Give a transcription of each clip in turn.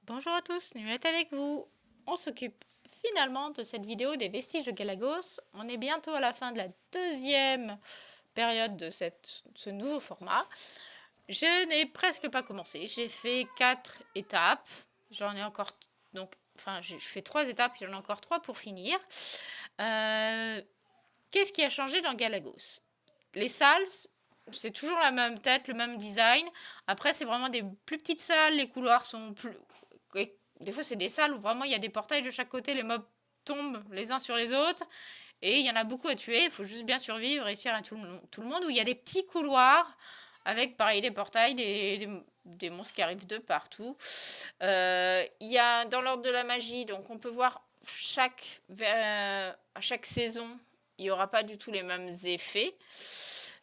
Bonjour à tous, Numette avec vous. On s'occupe finalement de cette vidéo des vestiges de Galagos. On est bientôt à la fin de la deuxième période de ce nouveau format. Je n'ai presque pas commencé. J'ai fait 4 étapes. J'en ai encore... je fais 3 étapes, j'en ai encore 3 pour finir. Qu'est-ce qui a changé dans Galagos? Les salles, c'est toujours la même tête, le même design. Après, c'est vraiment des plus petites salles. Les couloirs sont plus... Des fois, c'est des salles où vraiment il y a des portails de chaque côté. Les mobs tombent les uns sur les autres. Et il y en a beaucoup à tuer. Il faut juste bien survivre, réussir à tout le monde. Où il y a des petits couloirs avec, pareil, des portails, des monstres qui arrivent de partout. Il y a dans l'ordre de la magie, donc on peut voir à chaque saison, il n'y aura pas du tout les mêmes effets.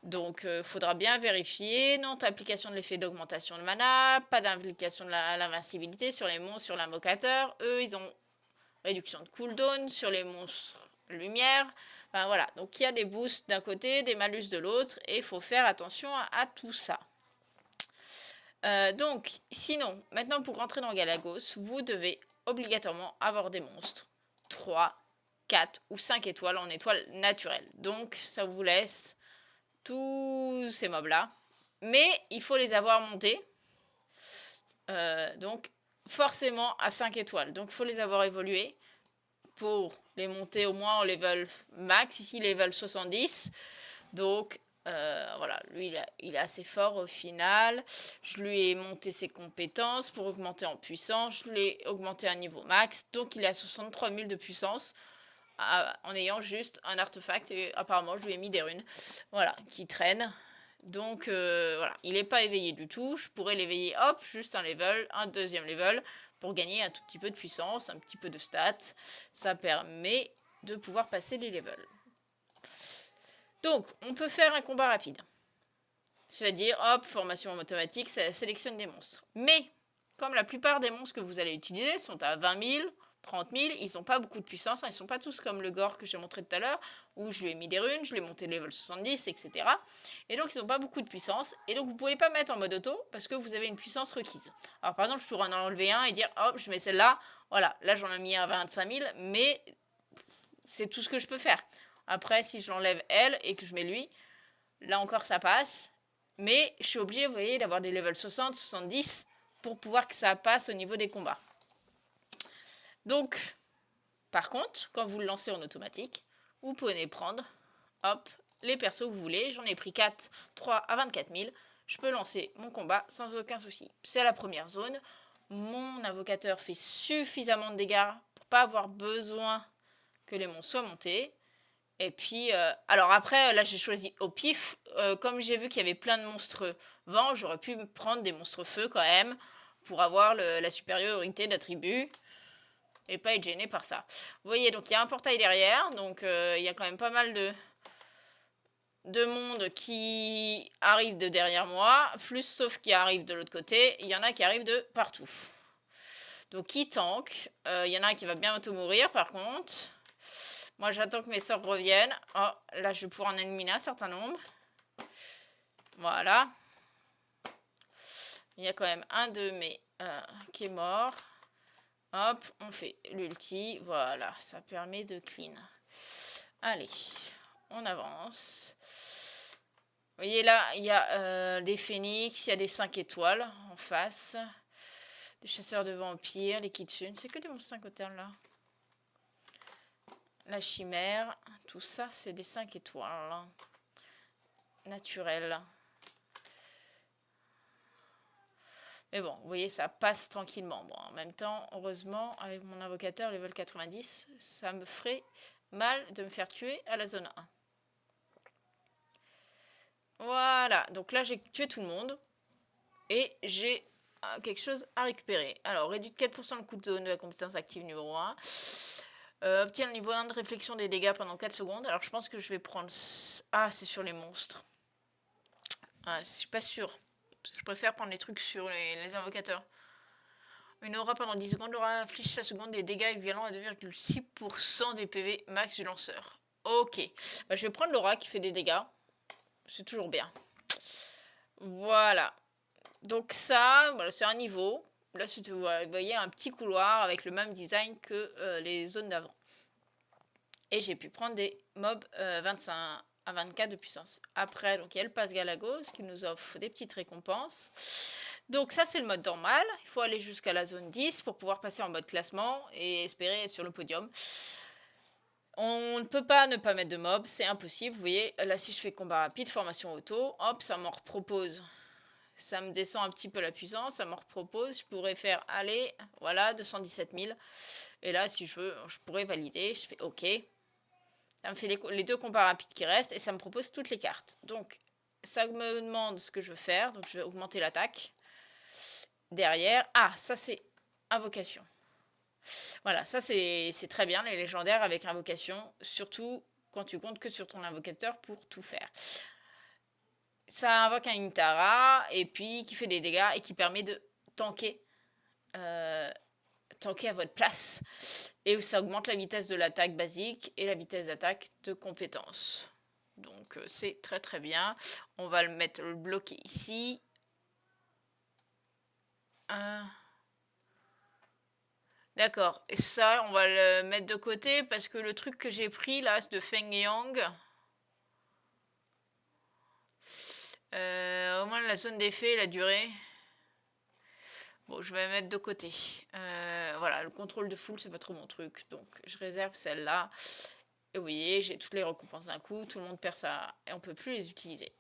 Donc, il faudra bien vérifier. Non, application de l'effet d'augmentation de mana, pas d'application de l'invincibilité sur les monstres, sur l'invocateur. Eux, ils ont réduction de cooldown sur les monstres lumière. Enfin, voilà, donc il y a des boosts d'un côté, des malus de l'autre, et il faut faire attention à tout ça. Donc, sinon, maintenant pour rentrer dans Galagos, vous devez obligatoirement avoir des monstres 3, 4 ou 5 étoiles en étoile naturelle. Donc, ça vous laisse tous ces mobs là, mais il faut les avoir montés, donc forcément à 5 étoiles, donc il faut les avoir évolués pour les monter au moins au level max, ici level 70, donc voilà, lui il est assez fort au final. Je lui ai monté ses compétences pour augmenter en puissance, je l'ai augmenté à un niveau max, donc il est à 63 000 de puissance, en ayant juste un artefact, et apparemment je lui ai mis des runes, voilà, qui traînent. Donc voilà, il n'est pas éveillé du tout. Je pourrais l'éveiller, hop, juste un level, un deuxième level, pour gagner un tout petit peu de puissance, un petit peu de stats. Ça permet de pouvoir passer les levels. Donc, on peut faire un combat rapide. C'est-à-dire, hop, formation automatique, ça sélectionne des monstres. Mais, comme la plupart des monstres que vous allez utiliser sont à 20 000, 30 000, ils n'ont pas beaucoup de puissance, hein, ils ne sont pas tous comme le gore que j'ai montré tout à l'heure, où je lui ai mis des runes, je l'ai monté level 70, etc. Et donc ils n'ont pas beaucoup de puissance, et donc vous ne pouvez pas mettre en mode auto, parce que vous avez une puissance requise. Alors par exemple, je pourrais en enlever un et dire, hop, je mets celle-là, voilà, là j'en ai mis un à 25 000, mais c'est tout ce que je peux faire. Après, si je l'enlève elle, et que je mets lui, là encore ça passe, mais je suis obligée, vous voyez, d'avoir des levels 60, 70, pour pouvoir que ça passe au niveau des combats. Donc, par contre, quand vous le lancez en automatique, vous pouvez prendre, hop, les persos que vous voulez. J'en ai pris 4, 3 à 24 000. Je peux lancer mon combat sans aucun souci. C'est la première zone. Mon invocateur fait suffisamment de dégâts pour pas avoir besoin que les monstres soient montés. Et puis, alors après, là j'ai choisi au pif. Comme j'ai vu qu'il y avait plein de monstres vent, j'aurais pu prendre des monstres feu quand même pour avoir la supériorité d'attribut et pas être gêné par ça. Vous voyez, donc il y a un portail derrière, donc il y a quand même pas mal de monde qui arrive de derrière moi, plus sauf qui arrive de l'autre côté, il y en a qui arrivent de partout. Donc qui tank, il y en a un qui va bientôt mourir par contre. Moi j'attends que mes sorts reviennent. Oh, là je vais pouvoir en éliminer un certain nombre. Voilà. Il y a quand même un de mes qui est mort. Hop, on fait l'ulti. Voilà, ça permet de clean. Allez, on avance. Vous voyez là, il y a des phénix, il y a des 5 étoiles en face. Des chasseurs de vampires, les kitsune. C'est que des monstres 5 étoiles là. La chimère, tout ça c'est des 5 étoiles. Naturelles. Mais bon, vous voyez, ça passe tranquillement. Bon, en même temps, heureusement, avec mon invocateur level 90, ça me ferait mal de me faire tuer à la zone 1. Voilà, donc là j'ai tué tout le monde. Et j'ai quelque chose à récupérer. Alors, réduit de 4% le cooldown de la compétence active numéro 1. Obtient le niveau 1 de réflexion des dégâts pendant 4 secondes. Alors, je pense que je vais prendre... Ah, c'est sur les monstres. Ah, je suis pas sûre. Je préfère prendre les trucs sur les invocateurs. Une aura pendant 10 secondes, l'aura inflige chaque seconde des dégâts équivalents à 2,6% des PV max du lanceur. Ok. Bah, je vais prendre l'aura qui fait des dégâts. C'est toujours bien. Voilà. Donc ça, voilà, c'est un niveau. là, vous voyez un petit couloir avec le même design que les zones d'avant. Et j'ai pu prendre des mobs 25 à 24 de puissance. Après, donc il y a le pass Galagos qui nous offre des petites récompenses. Donc ça, c'est le mode normal. Il faut aller jusqu'à la zone 10 pour pouvoir passer en mode classement et espérer être sur le podium. On ne peut pas ne pas mettre de mobs, c'est impossible. Vous voyez, là, si je fais combat rapide, formation auto, hop, ça m'en repropose. Ça me descend un petit peu la puissance, ça m'en repropose. Je pourrais faire, allez, voilà, 217 000. Et là, si je veux, je pourrais valider. Je fais OK. Ça me fait les deux combats rapides qui restent et ça me propose toutes les cartes. Donc, ça me demande ce que je veux faire. Donc, je vais augmenter l'attaque. Derrière, ah, ça c'est invocation. Voilà, ça c'est très bien, les légendaires avec invocation. Surtout quand tu comptes que sur ton invocateur pour tout faire. Ça invoque un Intara et puis qui fait des dégâts et qui permet de tanker. Tanker à votre place. Et ça augmente la vitesse de l'attaque basique et la vitesse d'attaque de compétence. Donc c'est très très bien. On va le mettre le bloquer ici. D'accord. Et ça, on va le mettre de côté parce que le truc que j'ai pris là, c'est de Feng Yang. Au moins la zone d'effet, la durée. Bon, je vais mettre de côté. Voilà, le contrôle de foule, c'est pas trop mon truc. Donc, je réserve celle-là. Et vous voyez, j'ai toutes les récompenses d'un coup. Tout le monde perd ça et on peut plus les utiliser.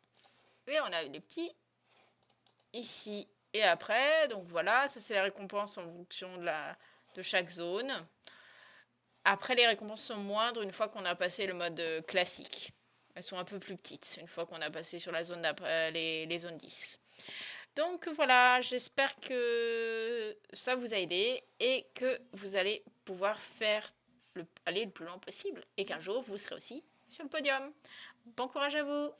Et on a les petits ici et après. Donc voilà, ça c'est la récompense en fonction de chaque zone. Après, les récompenses sont moindres une fois qu'on a passé le mode classique. Elles sont un peu plus petites une fois qu'on a passé sur la zone d'après les zones 10. Donc voilà, j'espère que ça vous a aidé et que vous allez pouvoir aller le plus loin possible et qu'un jour vous serez aussi sur le podium. Bon courage à vous!